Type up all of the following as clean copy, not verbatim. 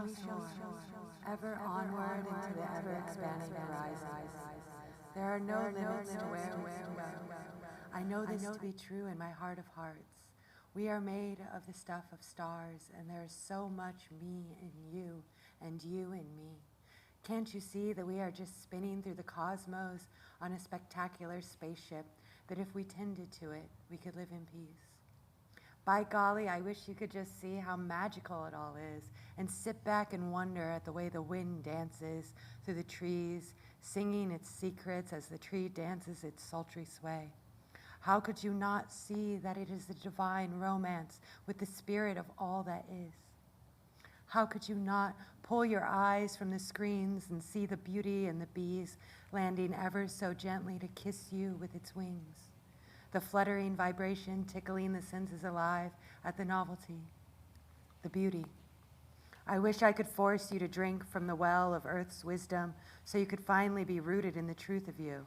soar, ever onward into the ever-expanding horizons. There are no limits to where we can go. I know this to be true in my heart of hearts. We are made of the stuff of stars, and there is so much me in you, and you in me. Can't you see that we are just spinning through the cosmos on a spectacular spaceship, that if we tended to it, we could live in peace? By golly, I wish you could just see how magical it all is and sit back and wonder at the way the wind dances through the trees, singing its secrets as the tree dances its sultry sway. How could you not see that it is the divine romance with the spirit of all that is? How could you not pull your eyes from the screens and see the beauty in the bees landing ever so gently to kiss you with its wings? The fluttering vibration tickling the senses alive at the novelty, the beauty. I wish I could force you to drink from the well of earth's wisdom so you could finally be rooted in the truth of you.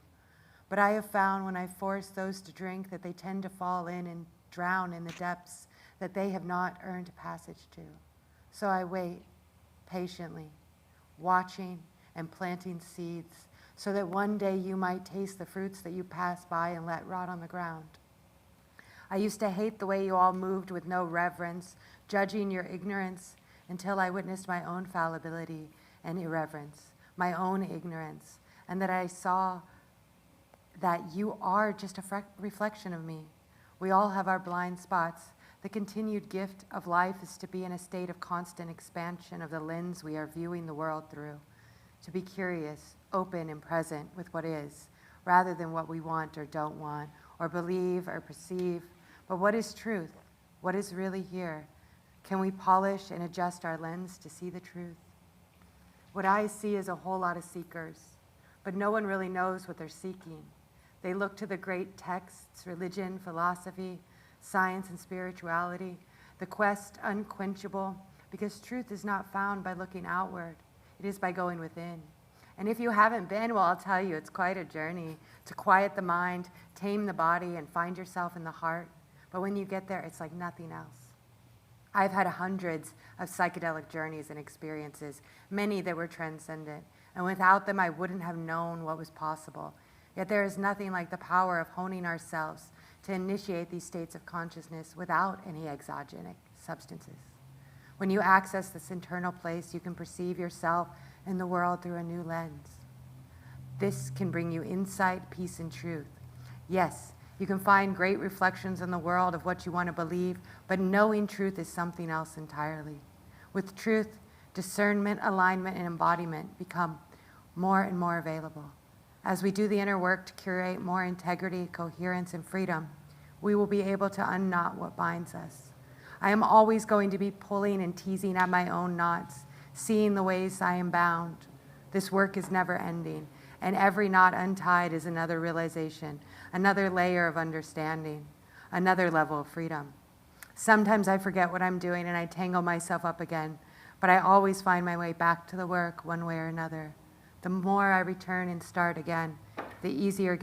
But I have found when I force those to drink that they tend to fall in and drown in the depths that they have not earned passage to. So I wait patiently, watching and planting seeds, so that one day you might taste the fruits that you pass by and let rot on the ground. I used to hate the way you all moved with no reverence, judging your ignorance, until I witnessed my own fallibility and irreverence, my own ignorance, and that I saw that you are just a reflection of me. We all have our blind spots. The continued gift of life is to be in a state of constant expansion of the lens we are viewing the world through, to be curious, open, and present with what is, rather than what we want or don't want, or believe or perceive. But what is truth? What is really here? Can we polish and adjust our lens to see the truth? What I see is a whole lot of seekers, but no one really knows what they're seeking. They look to the great texts, religion, philosophy, science, and spirituality, the quest unquenchable, because truth is not found by looking outward. It is by going within. And if you haven't been, well, I'll tell you, it's quite a journey to quiet the mind, tame the body, and find yourself in the heart. But when you get there, it's like nothing else. I've had hundreds of psychedelic journeys and experiences, many that were transcendent. And without them, I wouldn't have known what was possible. Yet there is nothing like the power of honing ourselves to initiate these states of consciousness without any exogenic substances. When you access this internal place, you can perceive yourself and the world through a new lens. This can bring you insight, peace, and truth. Yes, you can find great reflections in the world of what you want to believe, but knowing truth is something else entirely. With truth, discernment, alignment, and embodiment become more and more available. As we do the inner work to curate more integrity, coherence, and freedom, we will be able to unknot what binds us. I am always going to be pulling and teasing at my own knots, seeing the ways I am bound. This work is never ending, and every knot untied is another realization, another layer of understanding, another level of freedom. Sometimes I forget what I'm doing and I tangle myself up again, but I always find my way back to the work one way or another. The more I return and start again, the easier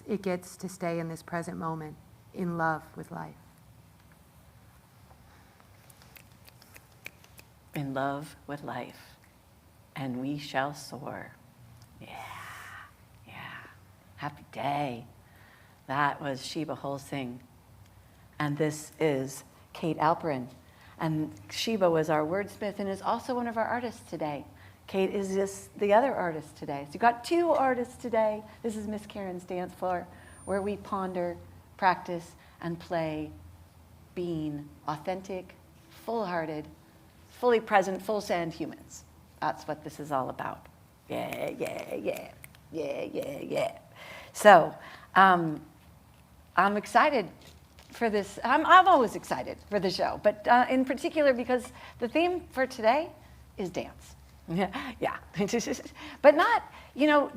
it gets to stay in this present moment, in love with life. In love with life, and we shall soar. Yeah. Happy day. That was Sheba Hulsing. And this is Kate Alperin. And Sheba was our wordsmith and is also one of our artists today. Kate is just the other artist today. So you got two artists today. This is Miss Karen's dance floor, where we ponder, practice, and play being authentic, full-hearted, fully present, full-send humans. That's what this is all about. Yeah. So I'm excited for this. I'm always excited for the show, but in particular because the theme for today is dance. Yeah. But not,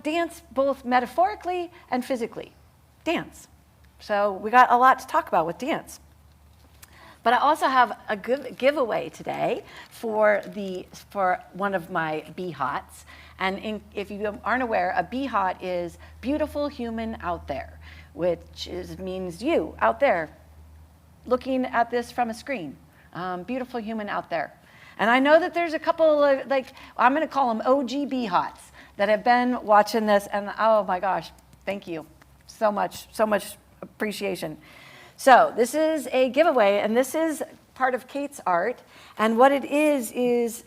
dance both metaphorically and physically. Dance. So we got a lot to talk about with dance. But I also have a good giveaway today for one of my BHOTs. And if you aren't aware, a BHOT is beautiful human out there, which means you out there looking at this from a screen. Beautiful human out there. And I know that there's a couple of, like, I'm going to call them OGB hots that have been watching this, and oh my gosh, thank you so much appreciation. So this is a giveaway, and this is part of Kate's art, and what it is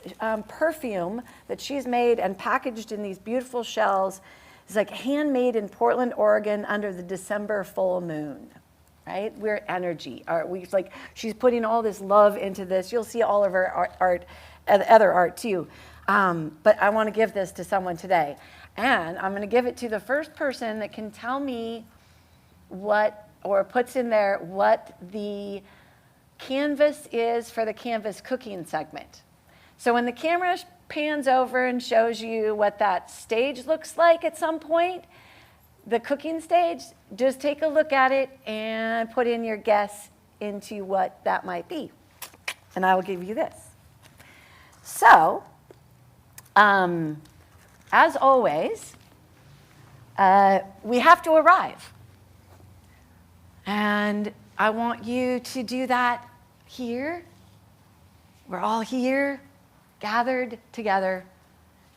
perfume that she's made and packaged in these beautiful shells. It's like handmade in Portland, Oregon under the December full moon. Right? We're energy. She's putting all this love into this. You'll see all of her art, other art too. But I want to give this to someone today. And I'm going to give it to the first person that can tell me or puts in there what the canvas is for the canvas cooking segment. So when the camera pans over and shows you what that stage looks like at some point, the cooking stage, just take a look at it and put in your guess into what that might be. And I will give you this. So, as always, we have to arrive. And I want you to do that here. We're all here, gathered together.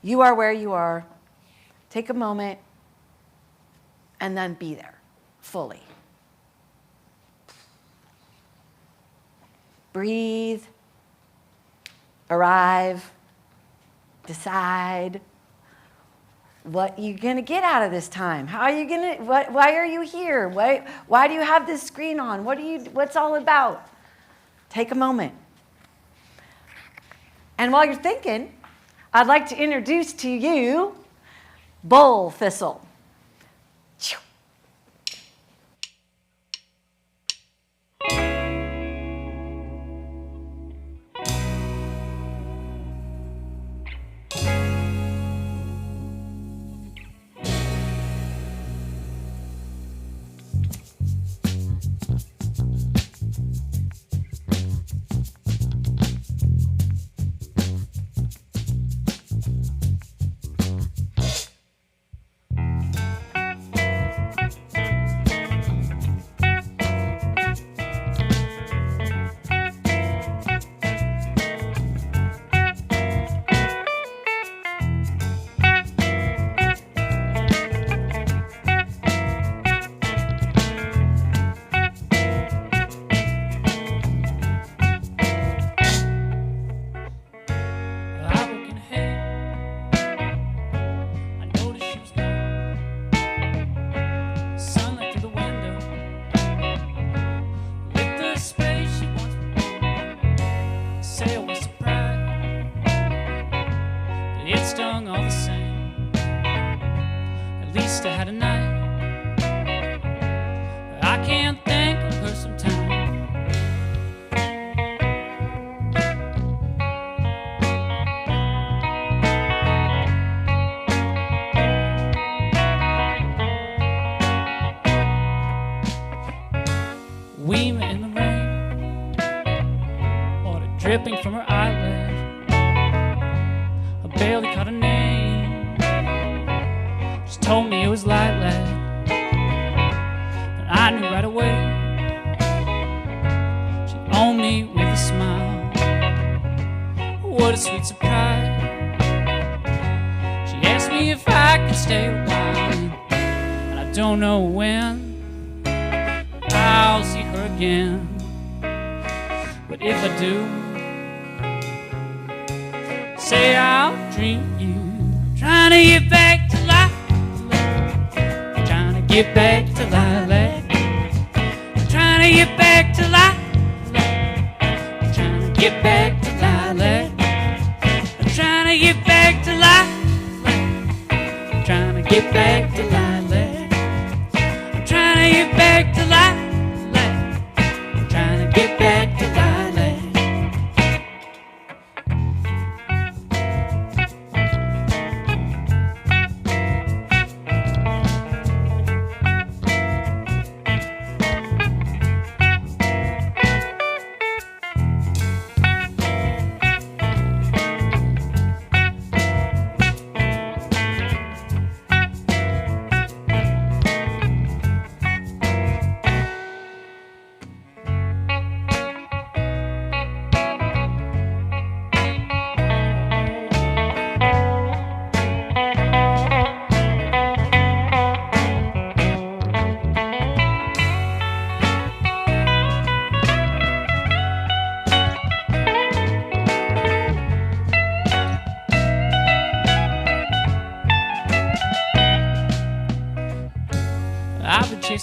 You are where you are. Take a moment. And then be there fully. Breathe, arrive, decide what you're going to get out of this time. How are you going to, why are you here? Why do you have this screen on? What's all about? Take a moment. And while you're thinking, I'd like to introduce to you Bull Thistle. Dripping from her eyelid, I barely caught her name. She told me it was Lilac, and I knew right away. She owned me with a smile. What a sweet surprise. She asked me if I could stay a while, and I don't know when I'll see her again. But if I do, say I'll dream you. I'm trying to get back to life. I'm trying to get back to lilac. I'm trying to get back to life. I'm trying to get back to lilac. I'm trying to get back to life. I'm trying to get back to lilac. I'm trying to get back to life. I'm trying to get back to lilac.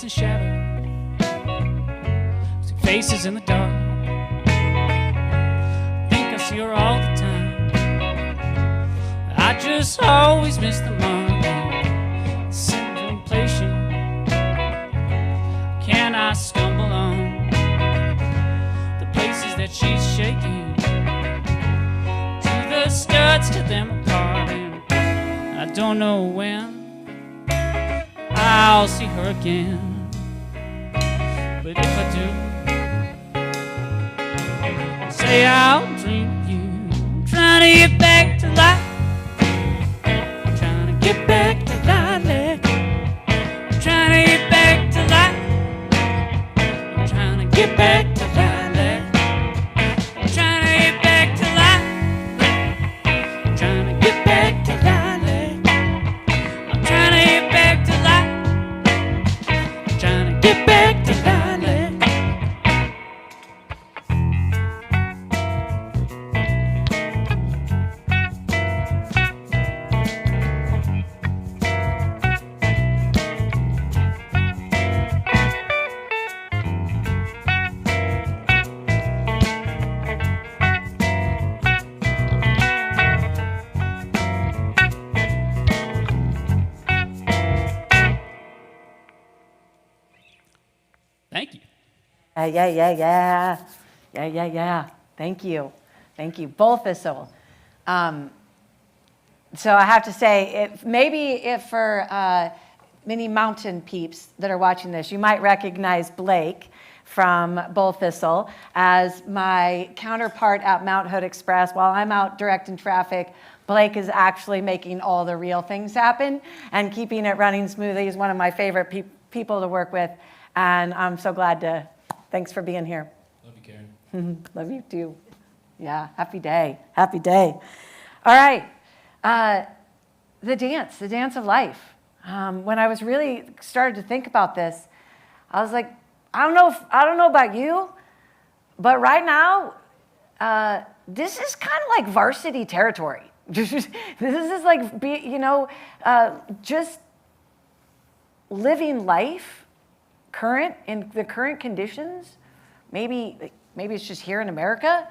in shadow, see faces in the dark. Think I see her all the time. I just always miss the mark. Simple patient. Can I stumble on the places that she's shaking? To the studs, to them apart. And I don't know when I'll see her again. But if I do, say I'll dream of you. I'm trying to get back to life. I'm trying to get back to life. I'm trying to get back to life. I'm trying to get back to life. I'm trying to get back to life. I'm trying to get back to life. I'm trying to get back to life. I'm trying to get back to life. Thank you. Yeah. Thank you. Bull Thistle. So I have to say, if for many mountain peeps that are watching this, you might recognize Blake from Bull Thistle as my counterpart at Mount Hood Express. While I'm out directing traffic, Blake is actually making all the real things happen and keeping it running smoothly. He's one of my favorite people to work with. And I'm so glad to, thanks for being here. Love you, Karen. Love you too. Yeah, happy day. All right, the dance of life. When I was really started to think about this, I was like, I don't know about you, but right now, this is kind of like varsity territory. This is like, just living life in the current conditions. Maybe it's just here in America.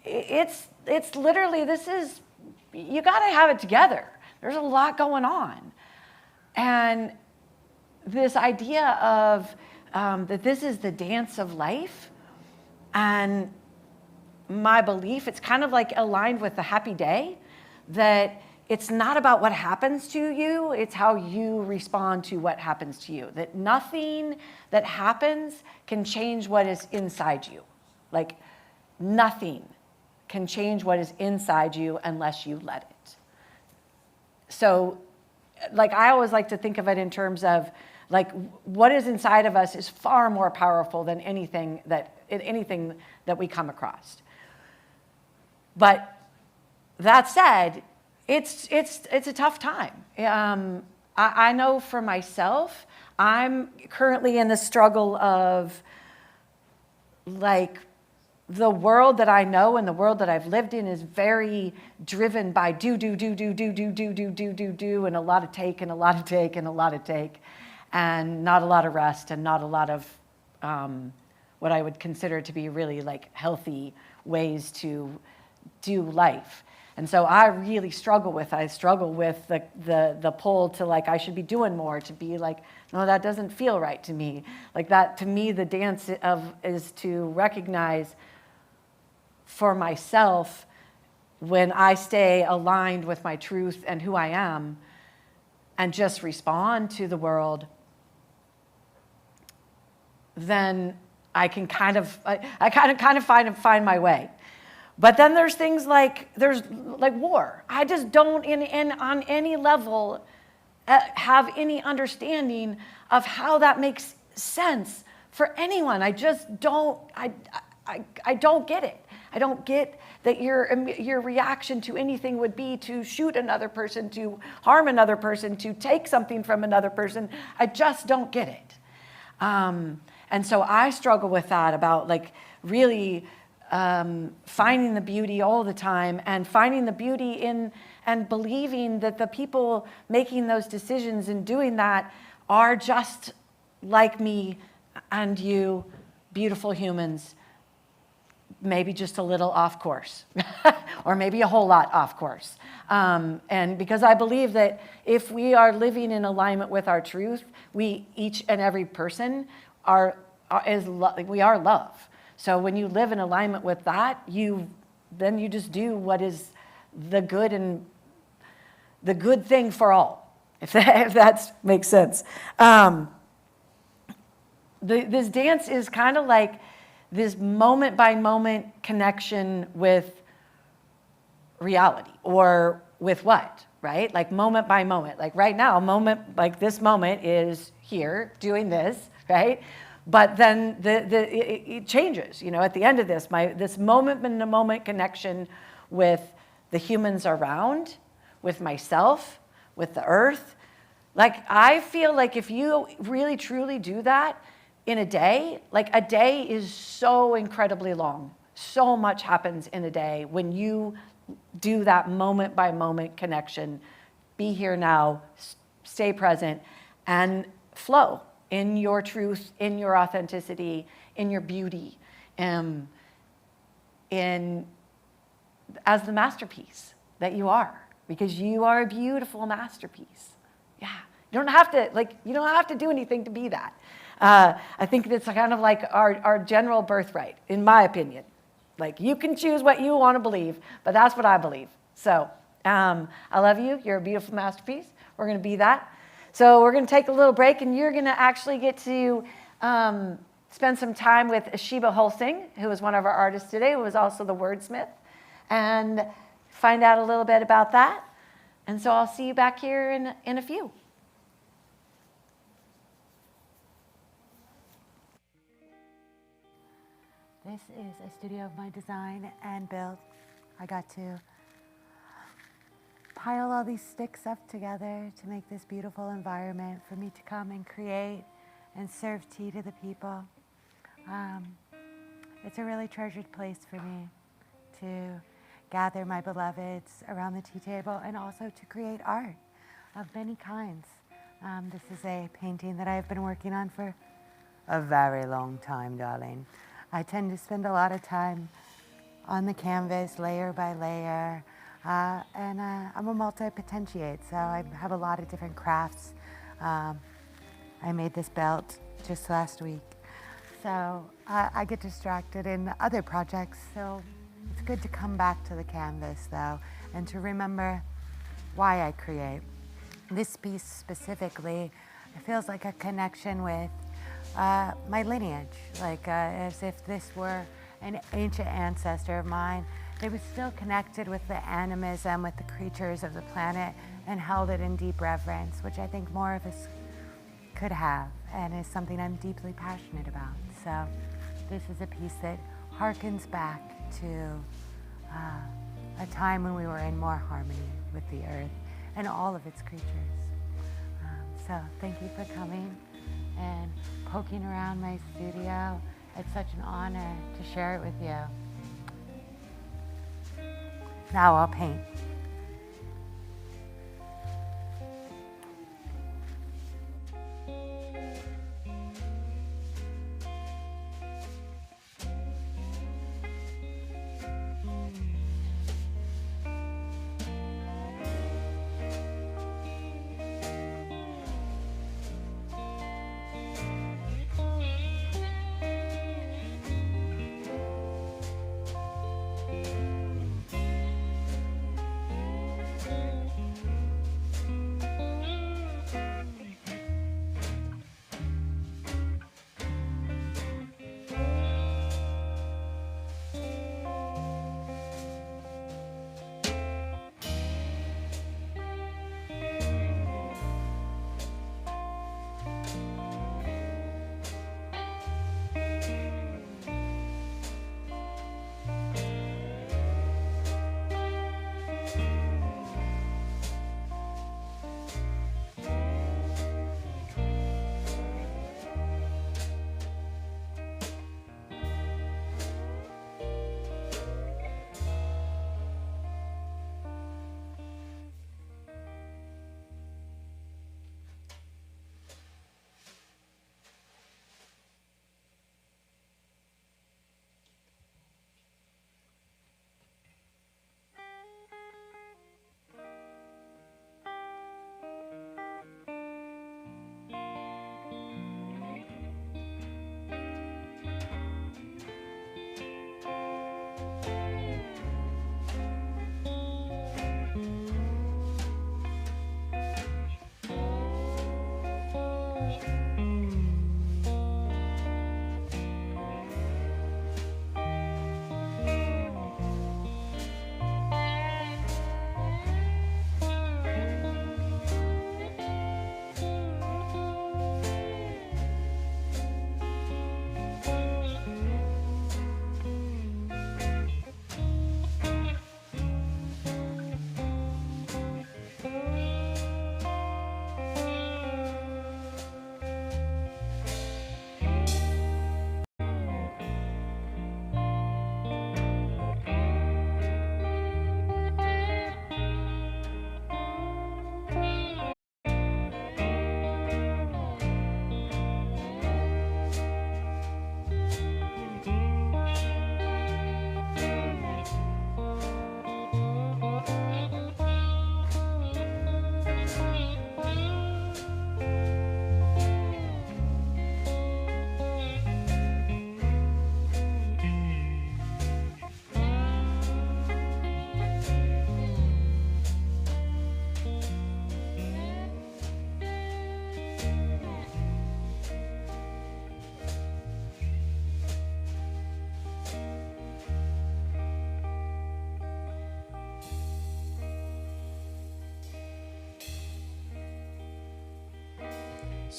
It's literally, you got to have it together. There's a lot going on. And this idea of that this is the dance of life, and my belief, it's kind of like aligned with the happy day, that it's not about what happens to you, it's how you respond to what happens to you. That nothing that happens can change what is inside you. Like, nothing can change what is inside you unless you let it. So, like, I always like to think of it in terms of, like, what is inside of us is far more powerful than anything that we come across. But that said, it's a tough time. I know for myself, I'm currently in the struggle of, like, the world that I know and the world that I've lived in is very driven by do, and a lot of take and a lot of take and a lot of take, and not a lot of rest and not a lot of what I would consider to be really, like, healthy ways to do life. And so I really struggle with the pull to, like, I should be doing more, to be like, no, that doesn't feel right to me. Like, that, to me, the dance is to recognize for myself, when I stay aligned with my truth and who I am and just respond to the world, then I can kind of find my way. But then there's things like war. I just don't on any level have any understanding of how that makes sense for anyone. I just don't. I don't get it. I don't get that your reaction to anything would be to shoot another person, to harm another person, to take something from another person. I just don't get it. And so I struggle with that, about, like, really finding the beauty all the time, and finding the beauty in and believing that the people making those decisions and doing that are just like me and you, beautiful humans, maybe just a little off course, or maybe a whole lot off course. And because I believe that if we are living in alignment with our truth, we, each and every person, we are love. So when you live in alignment with that, then you just do what is the good and the good thing for all, if that makes sense. This dance is kind of like this moment by moment connection with reality, or with what, right? Like moment by moment. Like right now, this moment is here doing this, right? But then it changes, at the end of this moment in the moment connection with the humans around, with myself, with the earth. Like, I feel like if you really truly do that in a day, like a day is so incredibly long. So much happens in a day when you do that moment by moment connection. Be here now, stay present, and flow in your truth, in your authenticity, in your beauty, as the masterpiece that you are, because you are a beautiful masterpiece. Yeah, you don't have to do anything to be that. I think it's kind of like our general birthright, in my opinion. Like, you can choose what you want to believe, but that's what I believe. So I love you. You're a beautiful masterpiece. We're going to be that. So we're going to take a little break, and you're going to actually get to spend some time with Sheba Hulsing, who is one of our artists today, who is also the Wordsmith, and find out a little bit about that. And so I'll see you back here in a few. This is a studio of my design and build. I got to pile all these sticks up together to make this beautiful environment for me to come and create and serve tea to the people. It's a really treasured place for me to gather my beloveds around the tea table, and also to create art of many kinds. This is a painting that I've been working on for a very long time, darling. I tend to spend a lot of time on the canvas, layer by layer, and I'm a multi-potentiate, so I have a lot of different crafts. I made this belt just last week, so I get distracted in other projects, so it's good to come back to the canvas, though, and to remember why I create. This piece specifically, it feels like a connection with my lineage, like as if this were an ancient ancestor of mine. It was still connected with the animism, with the creatures of the planet, and held it in deep reverence, which I think more of us could have, and is something I'm deeply passionate about. So this is a piece that harkens back to a time when we were in more harmony with the earth and all of its creatures. So thank you for coming and poking around my studio. It's such an honor to share it with you. Now I'll paint.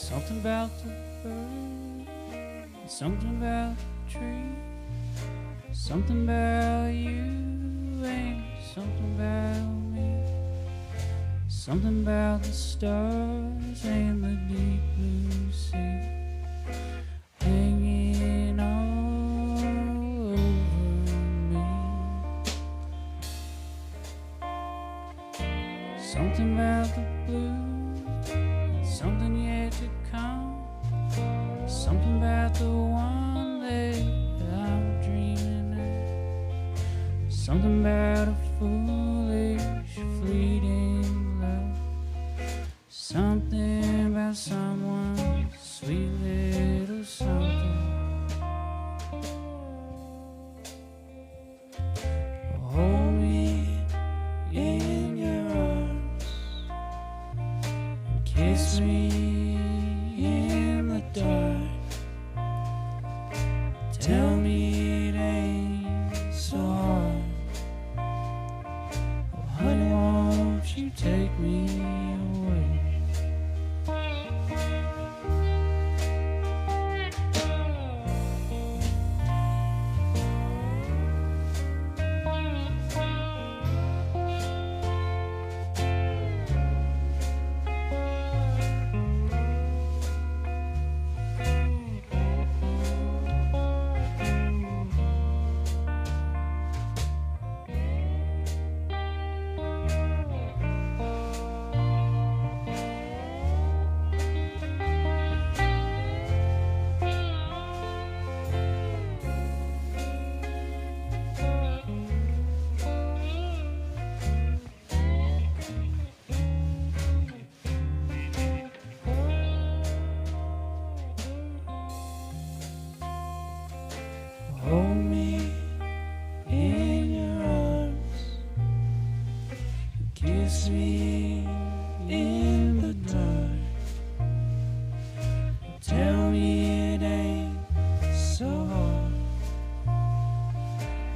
Something about the bird, something about the tree, something about you and something about me, something about the stars and the deep blue sea hanging all over me. Something about the blue, something yet to come, something about the one that I'm dreaming of, something about a foolish, fleeting love, something about someone, sweet little something. Hold me in your arms, kiss me in the dark. Tell me it ain't so hard. Oh, honey, won't you take me away? Hold me in your arms, kiss me in the dark. Tell me it ain't so hard.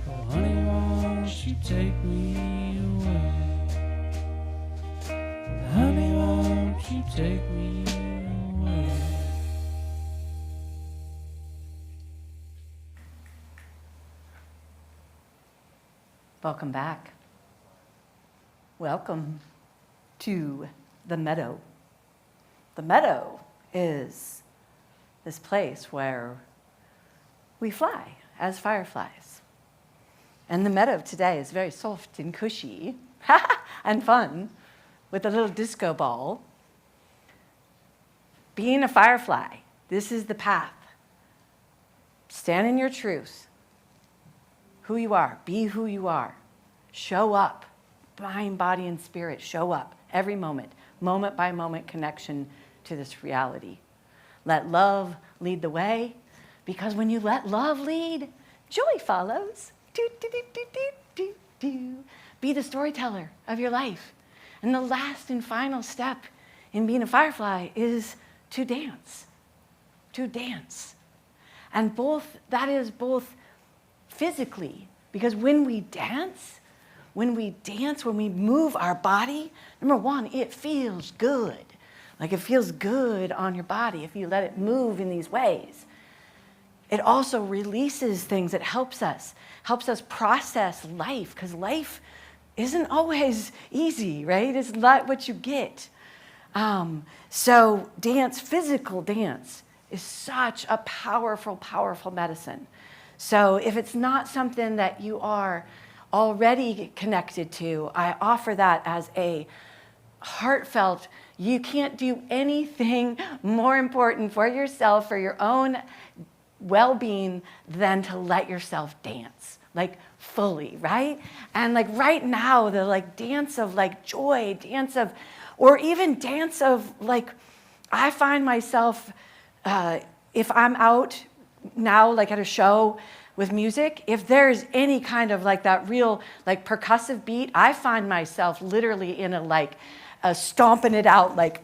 Oh, honey, won't you take me away? Honey, won't you take me away? Welcome back. Welcome to the meadow. The meadow is this place where we fly as fireflies. And the meadow today is very soft and cushy and fun with a little disco ball. Being a firefly, this is the path. Stand in your truth. Who you are, be who you are. Show up, mind, body, and spirit. Show up every moment by moment connection to this reality. Let love lead the way, because when you let love lead, joy follows. Do, do, do, do, do, do, do. Be the storyteller of your life. And the last and final step in being a firefly is to dance. To dance. And that is both physically, because when we dance, when we move our body, number one, it feels good. Like it feels good on your body if you let it move in these ways. It also releases things. It helps us process life, because life isn't always easy, right? It's not what you get. So dance, physical dance, is such a powerful, powerful medicine. So if it's not something that you are already connected to, I offer that as a heartfelt, you can't do anything more important for yourself, for your own well-being, than to let yourself dance, like fully, right? And like right now, the like dance of like joy, or even dance of like, I find myself, if I'm out now, like at a show with music, if there's any kind of like that real like percussive beat, I find myself literally in a stomping it out, like,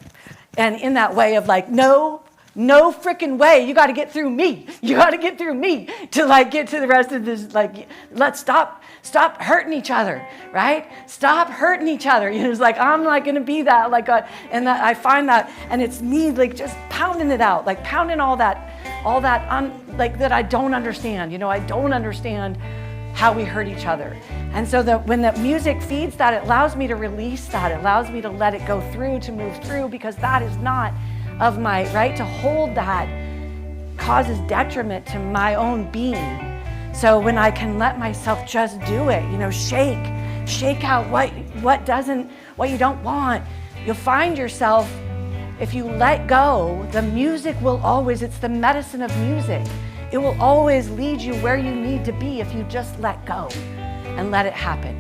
and in that way of like, no freaking way, you got to get through me. You got to get through me to like get to the rest of this, like, let's stop Stop hurting each other, right? Stop hurting each other. It's like, I'm not going to be that. And that I find that, and it's me like just pounding it out, like pounding all that that I don't understand. I don't understand how we hurt each other. And so when the music feeds that, it allows me to release that. It allows me to let it go through, to move through, because that is not of my right. To hold that causes detriment to my own being. So when I can let myself just do it, shake out what you don't want, you'll find yourself, if you let go, the music will always, it's the medicine of music. It will always lead you where you need to be if you just let go and let it happen.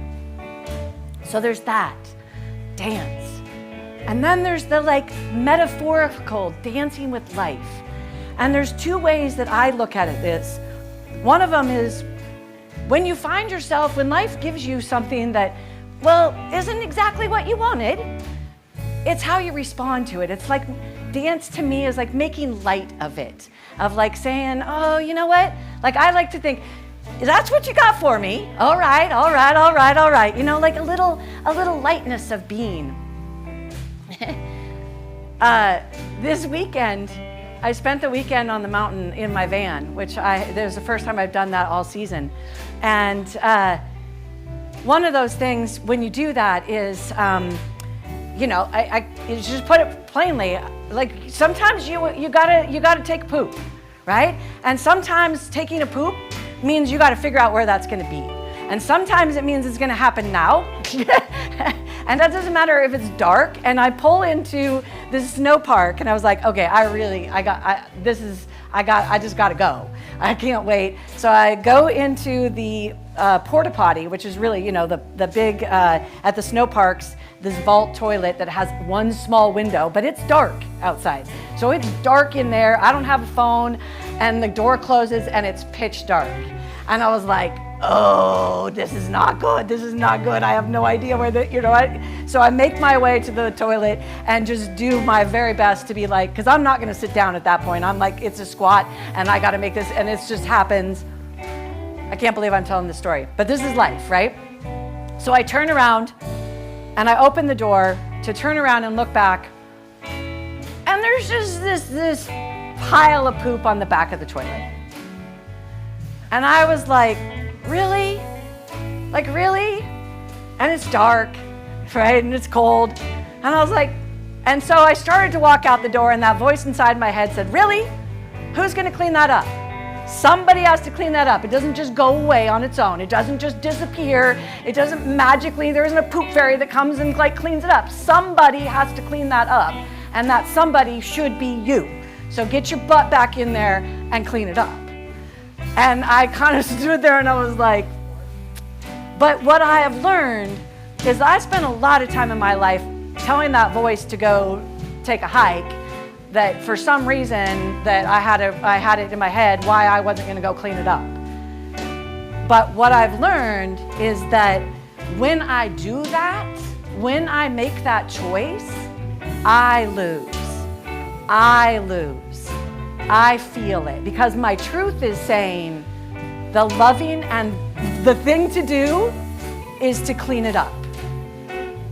So there's that, dance. And then there's the metaphorical dancing with life. And there's two ways that I look at this. One of them is when you find yourself, when life gives you something that, isn't exactly what you wanted, it's how you respond to it. It's like dance to me is like making light of it, of saying, oh, you know what? I like to think, that's what you got for me. All right. Like a little lightness of being. This weekend, I spent the weekend on the mountain in my van, which was the first time I've done that all season. And one of those things when you do that is, I just put it plainly, sometimes you gotta take a poop, right? And sometimes taking a poop means you gotta figure out where that's gonna be. And sometimes it means it's gonna happen now. And that doesn't matter if it's dark. And I pull into this snow park and I was like, okay, I just gotta go. I can't wait. So I go into the porta potty, which is really, the big, at the snow parks, this vault toilet that has one small window, but it's dark outside. So it's dark in there. I don't have a phone, and the door closes and it's pitch dark. And I was like, oh, this is not good. This is not good. I have no idea where so I make my way to the toilet and just do my very best to be because I'm not going to sit down at that point. I'm like, it's a squat and I got to make this, and it just happens. I can't believe I'm telling this story, but this is life, right? So I turn around and I open the door to turn around and look back, and there's just this pile of poop on the back of the toilet. And I was like, really? Really? And it's dark, right? And it's cold. And I was like, and so I started to walk out the door, and that voice inside my head said, really? Who's going to clean that up? Somebody has to clean that up. It doesn't just go away on its own. It doesn't just disappear. It doesn't magically, there isn't a poop fairy that comes and cleans it up. Somebody has to clean that up, and that somebody should be you. So get your butt back in there and clean it up. And I kind of stood there and I was like, but what I have learned is I spent a lot of time in my life telling that voice to go take a hike, that for some reason that I had it in my head why I wasn't going to go clean it up. But what I've learned is that when I do that, when I make that choice, I lose. I feel it, because my truth is saying the loving and the thing to do is to clean it up.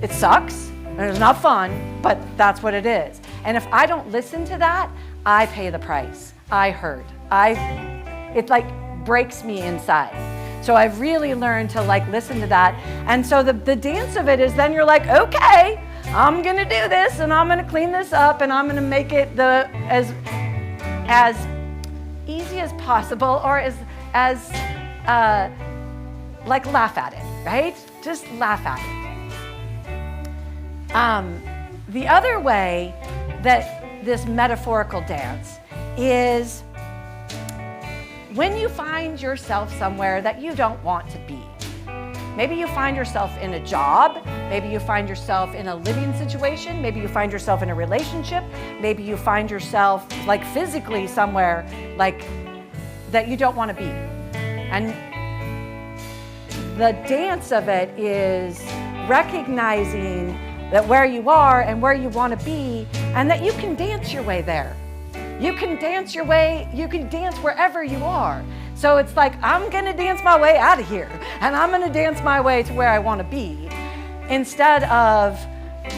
It sucks and it's not fun, but that's what it is. And if I don't listen to that, I pay the price. I hurt. It breaks me inside. So I've really learned to listen to that. And so the dance of it is then you're like, okay, I'm gonna do this and I'm gonna clean this up and I'm gonna make it as easy as possible, or as laugh at it, right? Just laugh at it. The other way that this metaphorical dance is when you find yourself somewhere that you don't want to be. Maybe you find yourself in a job, maybe you find yourself in a living situation, maybe you find yourself in a relationship, maybe you find yourself physically somewhere that you don't want to be. And the dance of it is recognizing that where you are and where you want to be, and that you can dance your way there. You can dance wherever you are. So it's like, I'm gonna dance my way out of here, and I'm gonna dance my way to where I wanna be, instead of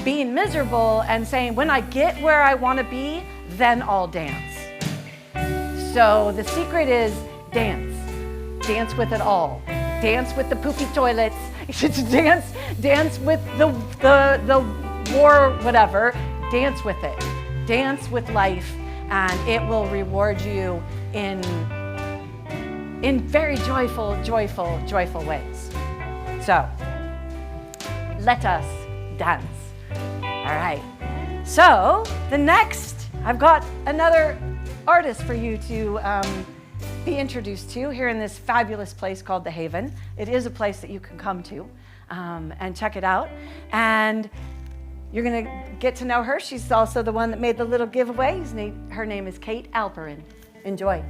being miserable and saying, when I get where I wanna be, then I'll dance. So the secret is dance. Dance with it all. Dance with the poopy toilets. dance with the war, whatever. Dance with it. Dance with life, and it will reward you in very joyful ways. So let us dance. All right. So the next, I've got another artist for you to be introduced to here in this fabulous place called The Haven. It is a place that you can come to and check it out. And you're going to get to know her. She's also the one that made the little giveaway. Her name is Kate Alperin. Enjoy.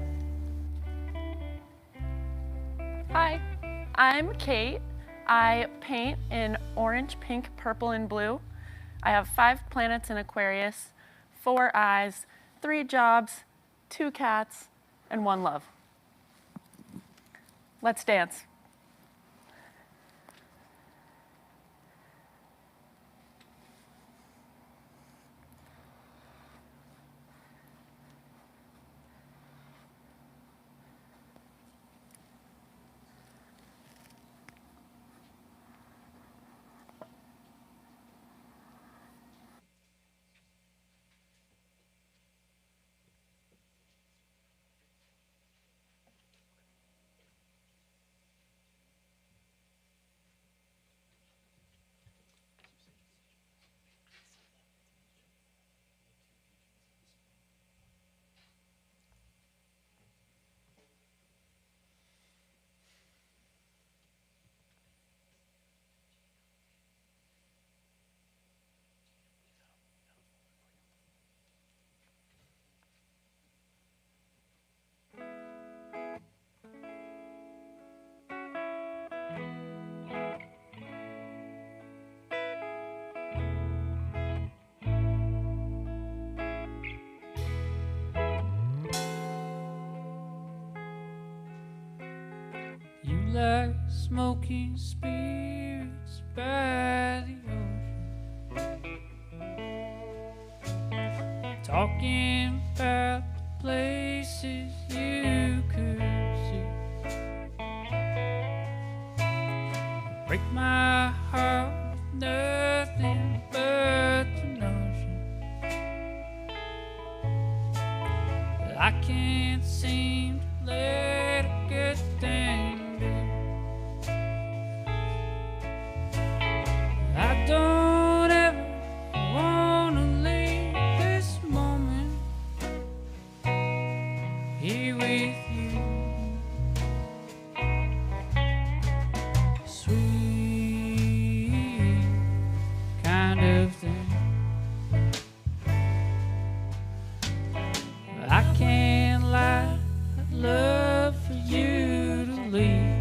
Hi, I'm Kate. I paint in orange, pink, purple, and blue. I have 5 planets in Aquarius, 4 eyes, 3 jobs, 2 cats, and 1 love. Let's dance. You like smoking spirits by the ocean, talking about the places you could see. Break my heart with nothing but the notion that I can't seem to let a good thing. I don't ever wanna leave this moment here with you. Sweet kind of thing. I can't lie, I'd love for you to leave.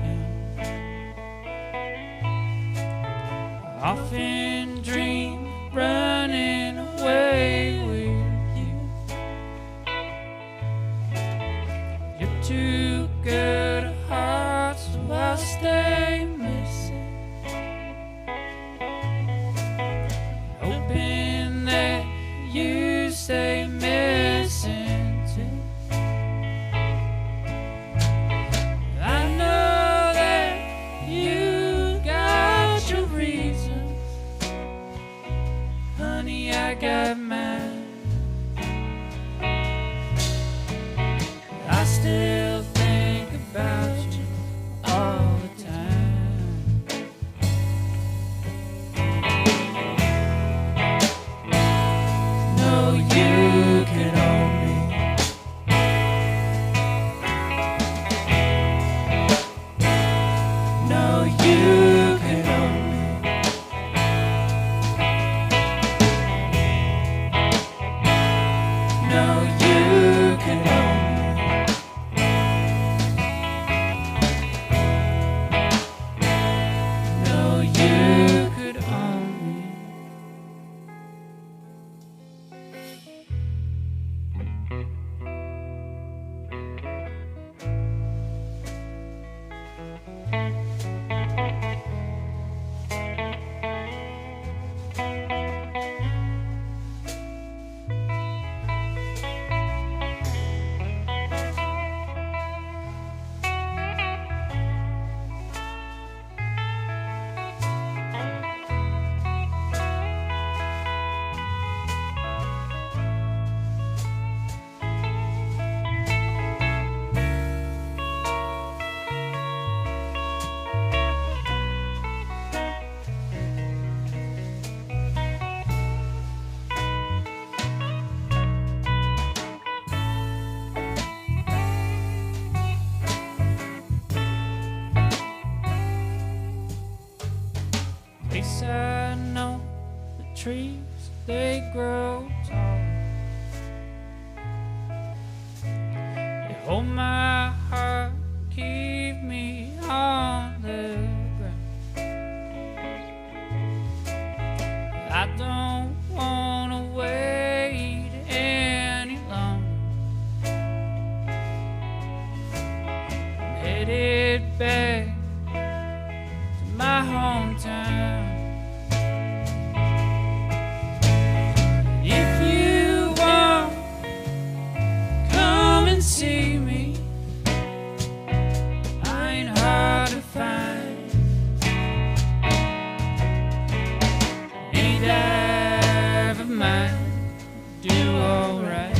I often dream running away with you. You're too good a heart, so I'll stay missing, hoping that you stay missing too. I know that you got your reasons, least I know the trees, they grow tall. They hold my heart, keep me on the ground. I don't wanna wait any longer. I'm headed back to my hometown. If you want, come and see me. I ain't hard to find. Any dive of mine do alright.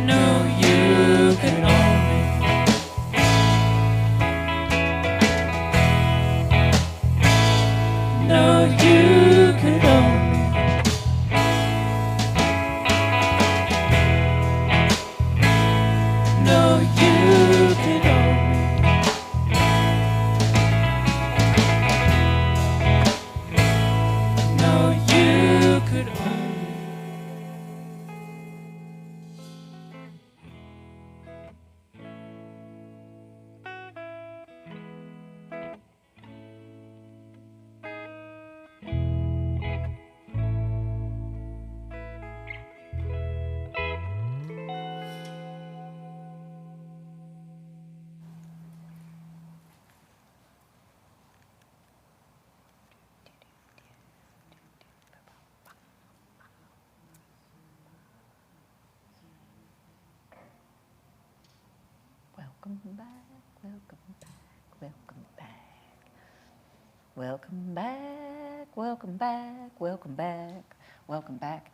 No, you can own me. No, you can own me. No, you can own me. No, you could own me. Welcome back, welcome back, welcome back. Welcome back, welcome back, welcome back, welcome back.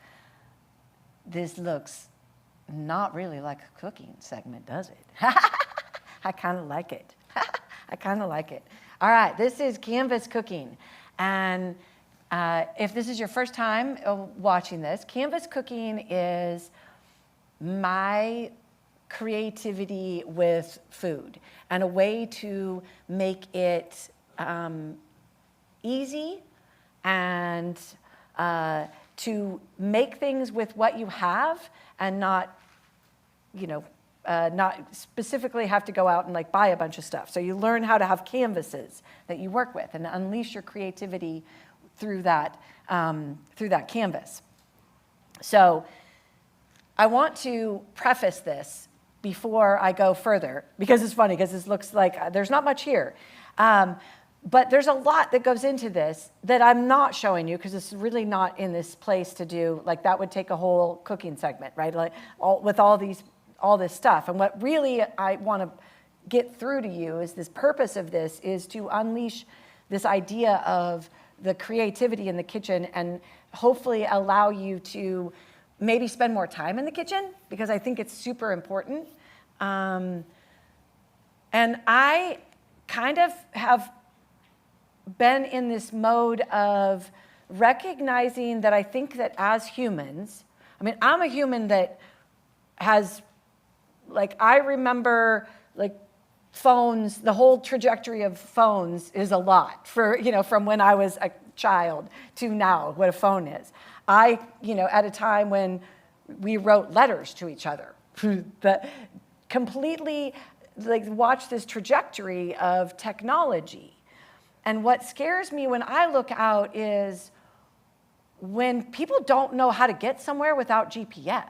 This looks not really like a cooking segment, does it? I kind of like it. I kind of like it. All right, this is Canvas Cooking. And if this is your first time watching this, Canvas Cooking is my creativity with food and a way to make it easy and to make things with what you have and not, not specifically have to go out and like buy a bunch of stuff. So you learn how to have canvases that you work with and unleash your creativity through that canvas. So I want to preface this before I go further, because it's funny, because this looks like there's not much here. But there's a lot that goes into this that I'm not showing you, because it's really not in this place to do, like that would take a whole cooking segment, right? Like with all this stuff. And what really I want to get through to you is this purpose of this is to unleash this idea of the creativity in the kitchen and hopefully allow you to maybe spend more time in the kitchen, because I think it's super important. And I kind of have been in this mode of recognizing that I think that as humans, I mean, I'm a human that has, like, I remember, like, phones, the whole trajectory of phones is a lot for, from when I was a child to now, what a phone is. I, at a time when we wrote letters to each other, that completely like watch this trajectory of technology. And what scares me when I look out is when people don't know how to get somewhere without GPS.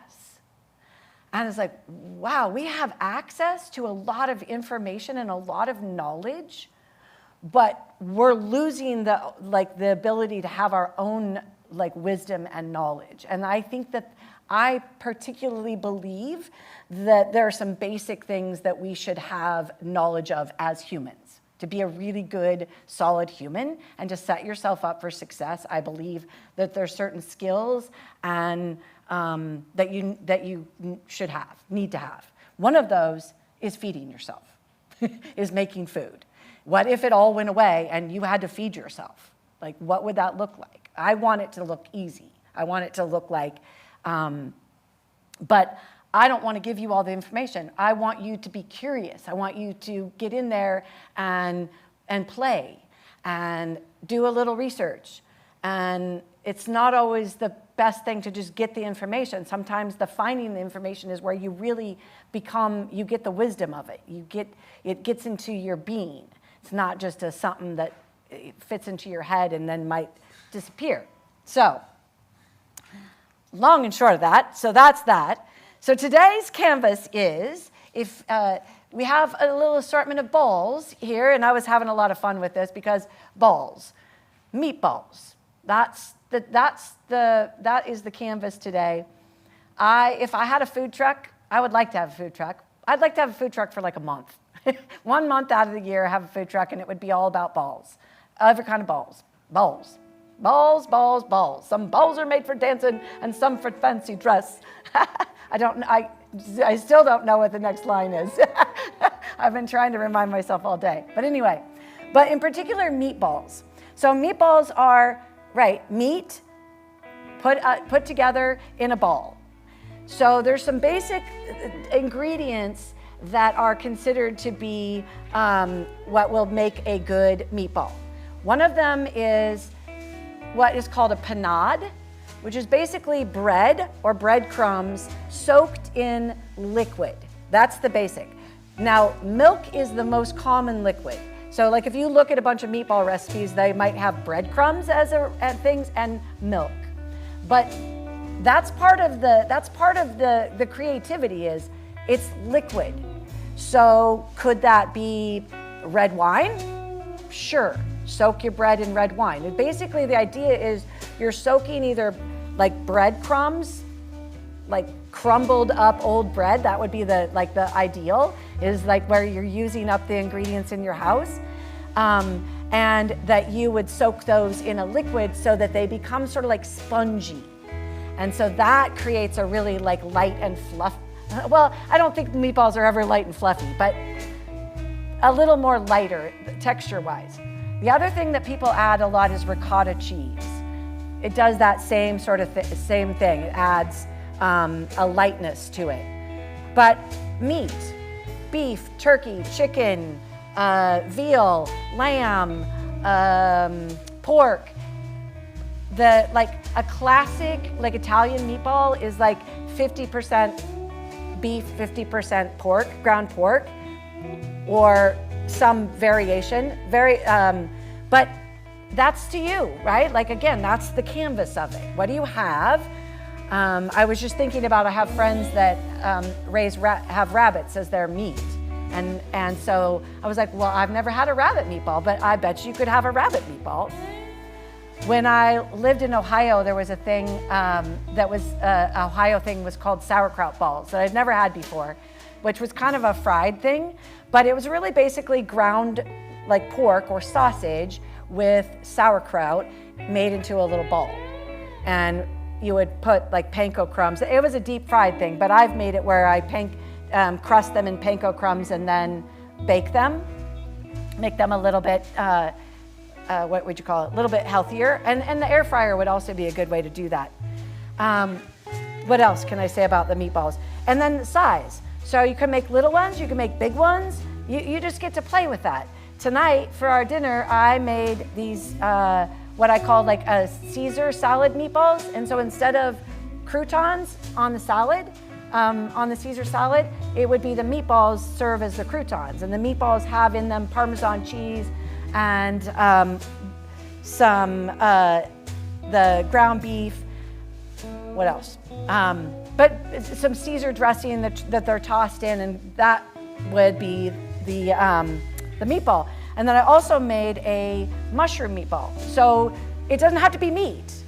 And it's like, wow, we have access to a lot of information and a lot of knowledge, but we're losing the ability to have our own wisdom and knowledge. And I think that I particularly believe that there are some basic things that we should have knowledge of as humans. To be a really good, solid human and to set yourself up for success, I believe that there's certain skills and that you should have, need to have. One of those is feeding yourself, is making food. What if it all went away and you had to feed yourself? Like, what would that look like? I want it to look easy. I want it to look like, but I don't want to give you all the information. I want you to be curious. I want you to get in there and play and do a little research. And it's not always the best thing to just get the information. Sometimes the finding the information is where you really you get the wisdom of it. It gets into your being. It's not just something that fits into your head and then might disappear. So, long and short of that, so that's that. So today's canvas is, we have a little assortment of balls here, and I was having a lot of fun with this because balls, meatballs, that is the canvas today. If I had a food truck, I would like to have a food truck. I'd like to have a food truck for like a month. 1 month out of the year, have a food truck, and it would be all about balls. Every kind of balls. Balls. Balls, balls, balls. Some balls are made for dancing and some for fancy dress. I still don't know what the next line is. I've been trying to remind myself all day. But anyway, but in particular, meatballs. So meatballs are, meat put together in a ball. So there's some basic ingredients that are considered to be what will make a good meatball. One of them is what is called a panade, which is basically bread or breadcrumbs soaked in liquid. That's the basic. Now, milk is the most common liquid. So like if you look at a bunch of meatball recipes, they might have breadcrumbs as things and milk. But that's part of the creativity is it's liquid. So could that be red wine? Sure. Soak your bread in red wine. And basically the idea is you're soaking either like breadcrumbs, like crumbled up old bread. That would be the ideal, is like where you're using up the ingredients in your house. And that you would soak those in a liquid so that they become sort of like spongy. And so that creates a really like light and fluff. Well, I don't think meatballs are ever light and fluffy, but a little more lighter texture-wise. The other thing that people add a lot is ricotta cheese. It does that same sort of same thing. It adds a lightness to it. But meat, beef, turkey, chicken, veal, lamb, pork. A classic Italian meatball is like 50% beef, 50% pork, ground pork, or some variation. But that's to you, right? Again, that's the canvas of it. What do you have? I was just thinking about, I have friends that have rabbits as their meat. And so I was like, well, I've never had a rabbit meatball, but I bet you could have a rabbit meatball. When I lived in Ohio, there was a thing Ohio thing was called sauerkraut balls that I'd never had before, which was kind of a fried thing, but it was really basically ground like pork or sausage with sauerkraut made into a little ball. And you would put like panko crumbs. It was a deep fried thing, but I've made it where I crust them in panko crumbs and then bake them, make them a little bit, what would you call it? A little bit healthier. And the air fryer would also be a good way to do that. What else can I say about the meatballs? And then size. So you can make little ones, you can make big ones. You just get to play with that. Tonight for our dinner, I made these, what I call like a Caesar salad meatballs. And so instead of croutons on the salad, on the Caesar salad, it would be the meatballs serve as the croutons. And the meatballs have in them Parmesan cheese and the ground beef. What else? But some Caesar dressing that they're tossed in, and that would be the meatball. And then I also made a mushroom meatball. So it doesn't have to be meat.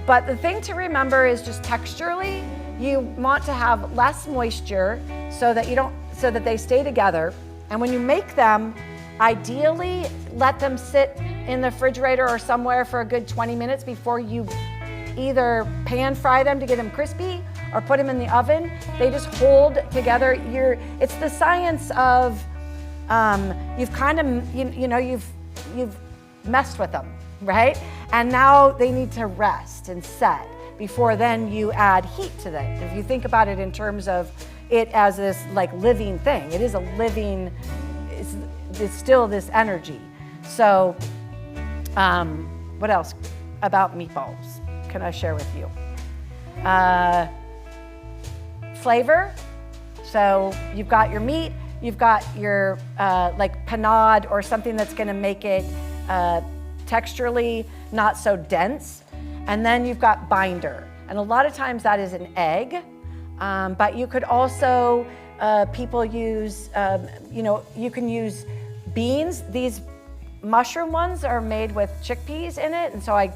But the thing to remember is just texturally, you want to have less moisture so that they stay together. And when you make them, ideally let them sit in the refrigerator or somewhere for a good 20 minutes before you either pan fry them to get them crispy or put them in the oven. They just hold together. It's the science of you've kind of you've messed with them, right? And now they need to rest and set. before then you add heat to that. If you think about it in terms of it as this like living thing, it is a living, it's still this energy. So what else about meatballs can I share with you? Flavor. So you've got your meat, you've got your like panade or something that's going to make it texturally not so dense. And then you've got binder. And a lot of times that is an egg, but you could also, people use, you can use beans. These mushroom ones are made with chickpeas in it. And so I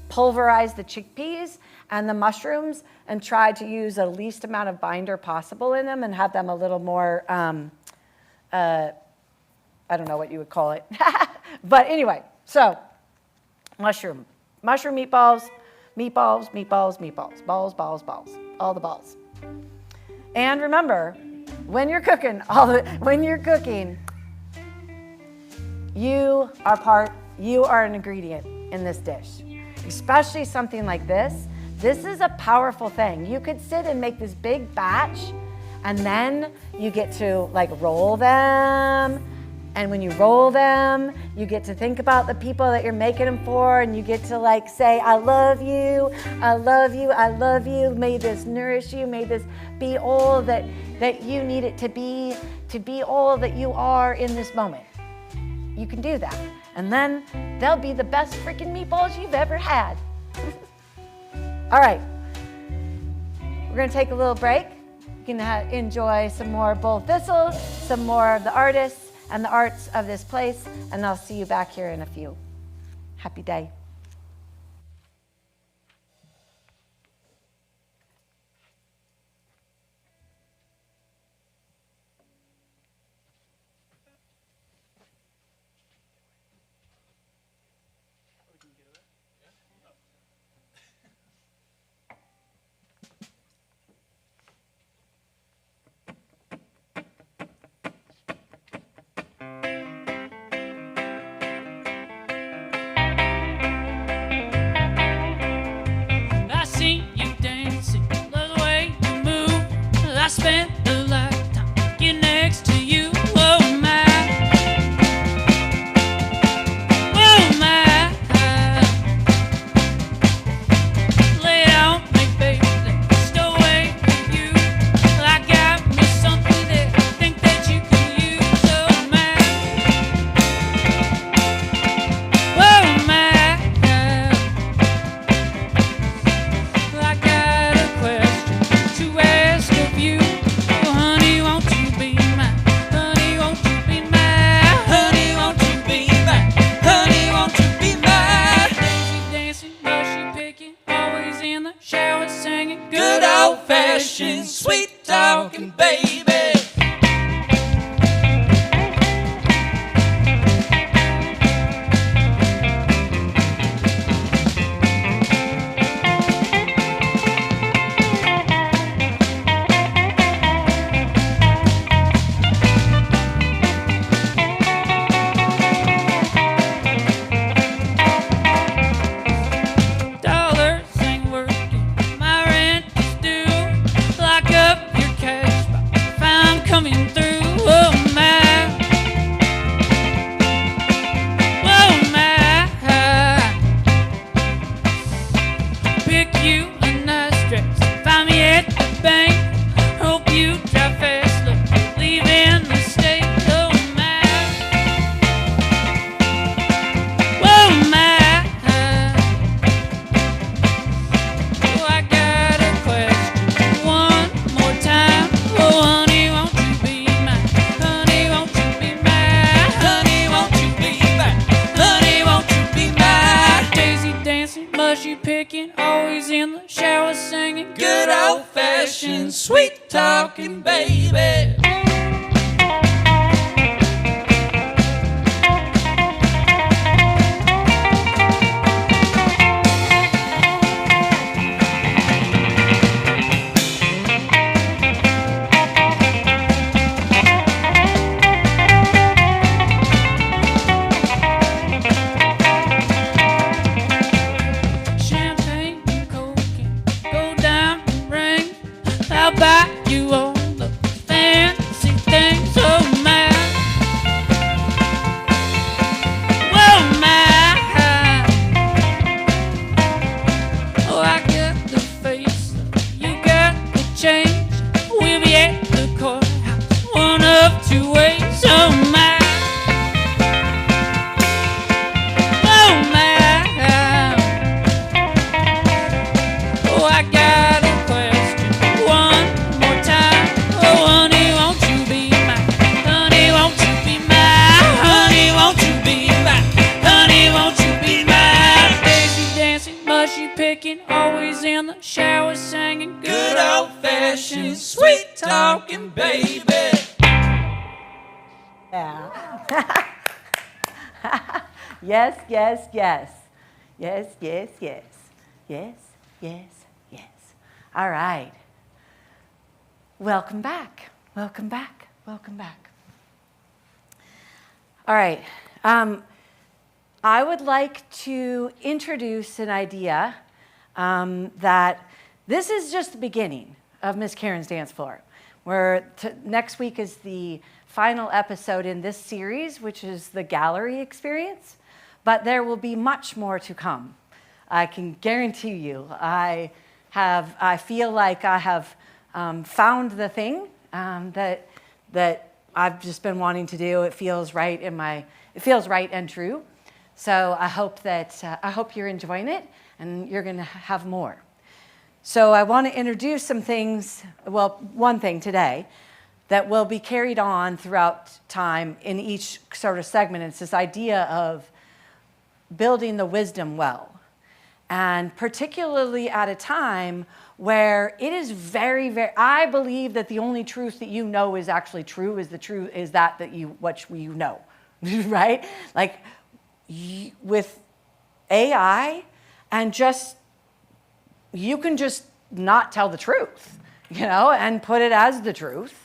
pulverize the chickpeas and the mushrooms and try to use the least amount of binder possible in them and have them a little more, I don't know what you would call it. But anyway, so mushroom meatballs, balls, all the balls. And remember, when you're cooking, you are an ingredient in this dish, especially something like this. This is a powerful thing. You could sit and make this big batch, and then you get to like roll them. And when you roll them, you get to think about the people that you're making them for, and you get to like say, I love you, I love you, I love you. May this nourish you. May this be all that you need it to be all that you are in this moment. You can do that. And then they'll be the best freaking meatballs you've ever had. All right, we're gonna take a little break. You can enjoy some more Bull Thistle, some more of the artists and the arts of this place, and I'll see you back here in a few. Happy day. you weigh so much? Oh my, oh I got a question one more time. Oh honey, won't you be mine? Honey, won't you be mine? Honey, won't you be mine? Honey, won't you be mine? Daisy dancing, mushy picking, always in the shower singing, good old-fashioned sweet talking baby. Yeah. Yes, yes, yes. Yes, yes, yes. Yes, yes, yes. All right. Welcome back. Welcome back. Welcome back. All right. I would like to introduce an idea that this is just the beginning of Miss Karen's Dance Floor, where next week is the final episode in this series, which is the gallery experience, but there will be much more to come. I can guarantee you. I feel like I have found the thing that I've just been wanting to do. It feels right and true. So I hope you're enjoying it, and you're going to have more. So I want to introduce some things. Well, one thing today that will be carried on throughout time in each sort of segment. It's this idea of building the wisdom well, and particularly at a time where it is very, very. I believe that the only truth that you know is actually true is the truth is that what you know, right? Like with AI, and just you can just not tell the truth, and put it as the truth.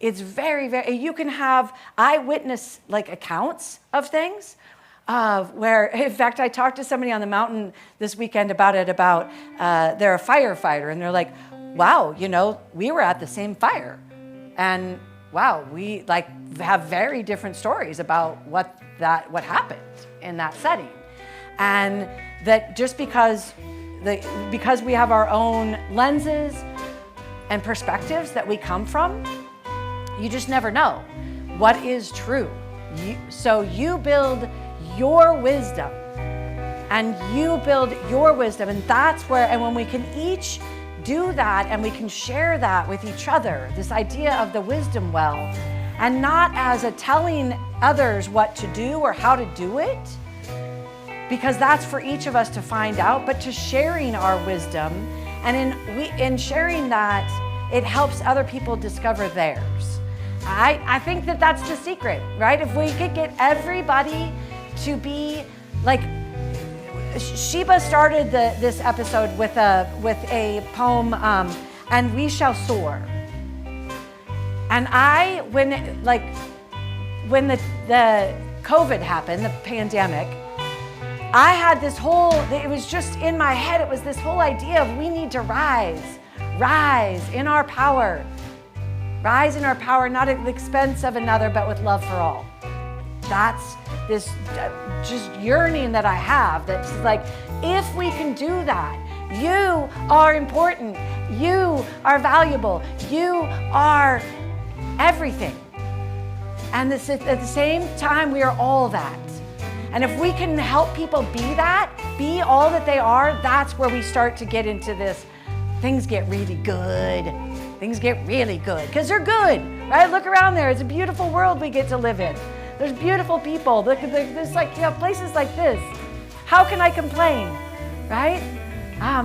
It's very, very. You can have eyewitness accounts of things. Where, in fact, I talked to somebody on the mountain this weekend about they're a firefighter, and they're like, wow, we were at the same fire, and wow, we have very different stories about what happened in that setting, and that just because we have our own lenses and perspectives that we come from, you just never know what is true. So you build your wisdom, and that's where, and when we can each do that, and we can share that with each other, this idea of the wisdom well, and not as a telling others what to do or how to do it, because that's for each of us to find out, but to sharing our wisdom, and in sharing that, it helps other people discover theirs. I think that that's the secret, right? If we could get everybody to be like, Sheba started this episode with a poem, "And We Shall Soar." And when the COVID happened, the pandemic, I had this it was just in my head, it was this whole idea of we need to rise in our power, not at the expense of another, but with love for all. That's this just yearning that I have, that's like, if we can do that, you are important, you are valuable, you are everything. And at the same time, we are all that. And if we can help people be all that they are, that's where we start to get into this, things get really good. Things get really good, because they're good, right? Look around there, it's a beautiful world we get to live in. There's beautiful people. There's places like this. How can I complain, right?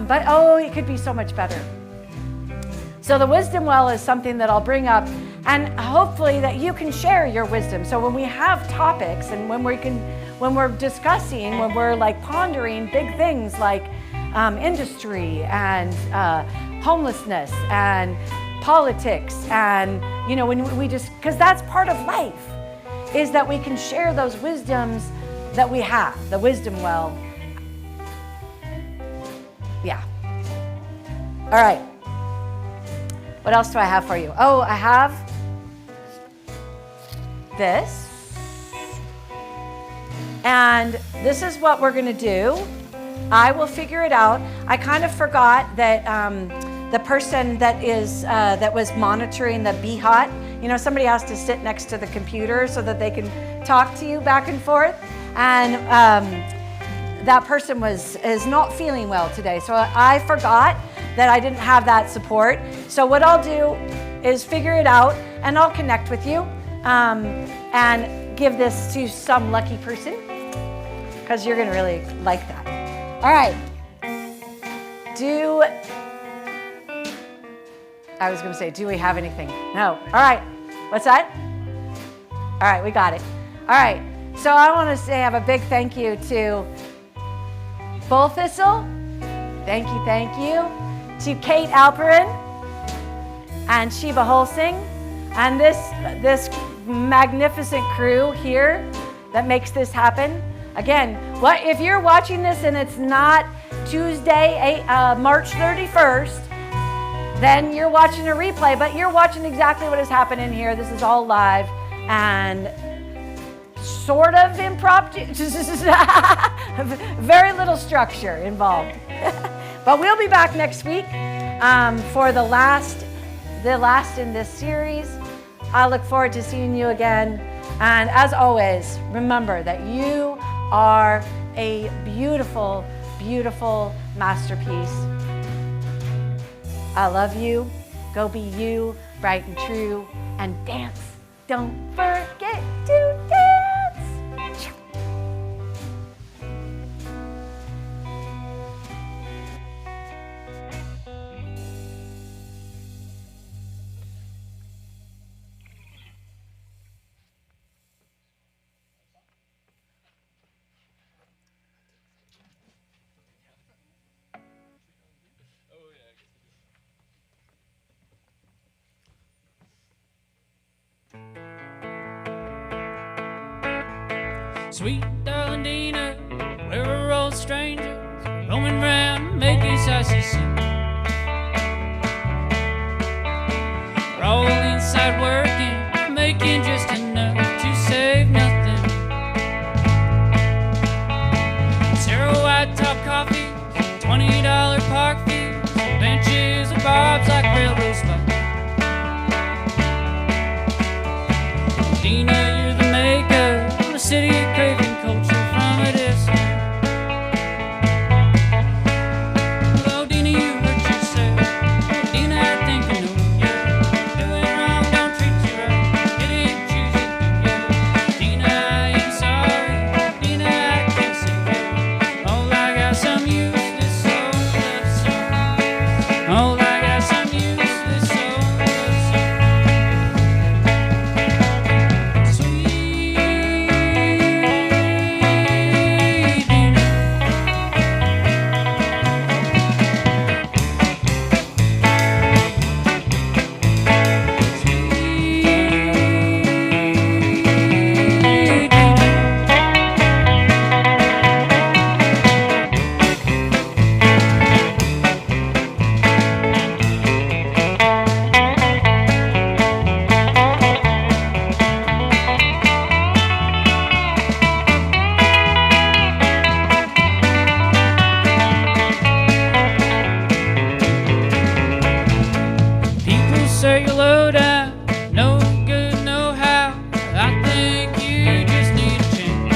But it could be so much better. So the wisdom well is something that I'll bring up, and hopefully that you can share your wisdom. So when we have topics, and when we're discussing, when we're pondering big things like industry and homelessness and politics, and when we just, because that's part of life, is that we can share those wisdoms that we have, the wisdom well. Yeah. All right. What else do I have for you? Oh, I have this. And this is what we're going to do. I will figure it out. I kind of forgot that the person that was monitoring the Be Hot, you know, somebody has to sit next to the computer so that they can talk to you back and forth. And that person is not feeling well today. So I forgot that I didn't have that support. So what I'll do is figure it out, and I'll connect with you and give this to some lucky person, because you're gonna really like that. All right. I was gonna say, do we have anything? No. All right. What's that? All right, we got it. All right. So I want to say, have a big thank you to Thistle. Thank you. To Kate Alperin and Sheba Hulsing, and this magnificent crew here that makes this happen. Again, what if you're watching this and it's not Tuesday, March 31st, then you're watching a replay, but you're watching exactly what is happening here. This is all live and sort of impromptu. Very little structure involved. But we'll be back next week for the last in this series. I look forward to seeing you again. And as always, remember that you are a beautiful, beautiful masterpiece. I love you. Go be you, bright and true, and dance. Don't forget to dance. Sweet darling Dina, where are all strangers roaming round making sausage soup? We're all inside working, making just enough to save nothing. Zero white top coffee, $20 park fees, benches of bobs like railroad spokes. Dina, you're the maker of a city craving culture from a distance. Oh, Dina, you hurt yourself. Dina, I think you know, yeah. Doing wrong, don't treat you right. It ain't choose it, yeah. Dina, I am sorry. Dina, I can't say that. Oh, I got some useless soul love song. Oh, I got some useless soul love song. People say you're low down, no good, no how. I think you just need a chance.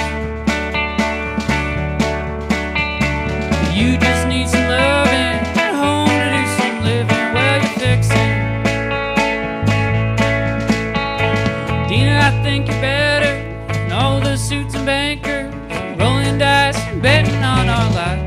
You just need some loving, at home to do some living while you're fixing. Dina, I think you're better than all the suits and bankers, rolling dice and betting on our lives.